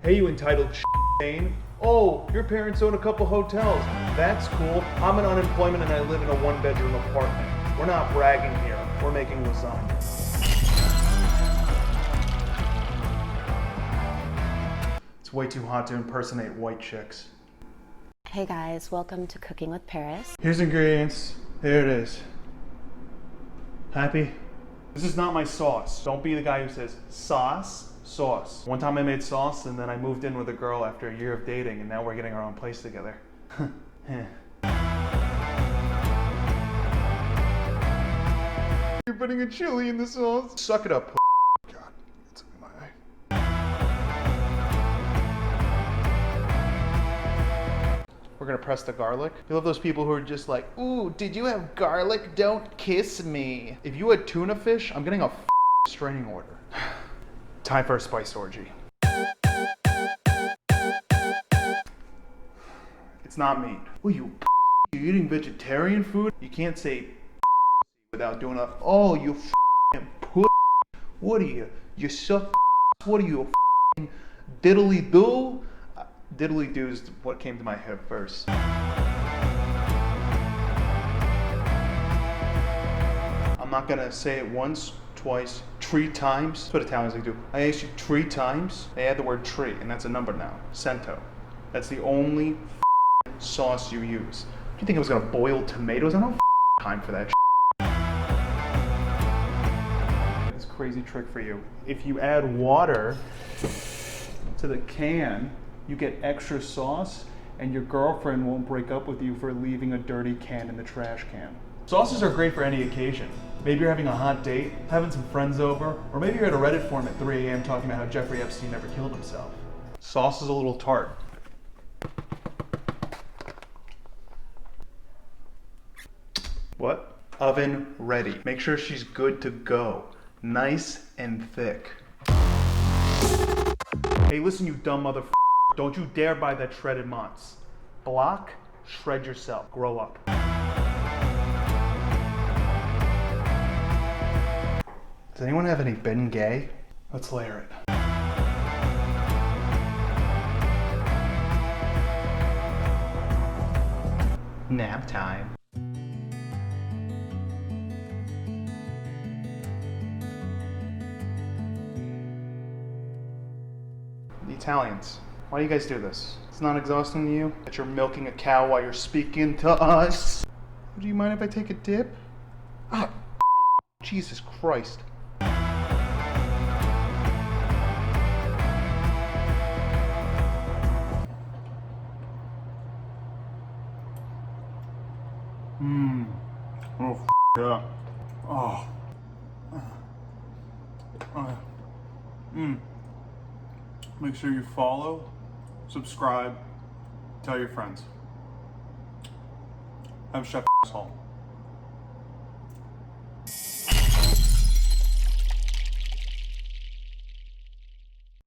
Hey, you entitled Dane. Oh, your parents own a couple hotels. That's cool. I'm in unemployment and I live in a one-bedroom apartment. We're not bragging here. We're making lasagna. It's way too hot to impersonate white chicks. Hey guys, welcome to Cooking with Paris. Here's ingredients. There it is. Happy? This is not my sauce. Don't be the guy who says sauce. Sauce. One time I made sauce and then I moved in with a girl after a year of dating and now we're getting our own place together. You're putting a chili in the sauce? Suck it up, God, it's in my eye. We're gonna press the garlic. You love those people who are just like, ooh, did you have garlic? Don't kiss me. If you had tuna fish, I'm getting a restraining order. Time for a spice orgy. It's not meat. Oh, you eating vegetarian food? You can't say without doing a, oh, you pussy. What are you? You suck. What are you, a diddly-do? Diddly-do is what came to my head first. I'm not gonna say it once, twice, 3 times. That's what Italians like do. I asked you 3 times. They add the word tree, and that's a number now. Cento. That's the only sauce you use. Do you think I was gonna boil tomatoes? I don't have time for that shit. It's a crazy trick for you. If you add water to the can, you get extra sauce, and your girlfriend won't break up with you for leaving a dirty can in the trash can. Sauces are great for any occasion. Maybe you're having a hot date, having some friends over, or maybe you're at a Reddit forum at 3 a.m. talking about how Jeffrey Epstein never killed himself. Sauce is a little tart. What? Oven ready. Make sure she's good to go. Nice and thick. Hey, listen, you dumb motherfucker. Don't you dare buy that shredded mozz. Block, shred yourself. Grow up. Does anyone have any Ben Gay? Let's layer it. Nap time. The Italians. Why do you guys do this? It's not exhausting to you that you're milking a cow while you're speaking to us? Do you mind if I take a dip? Ah, Jesus Christ. Oh, yeah. Oh. Make sure you follow, subscribe, tell your friends. I'm Chef Ahole.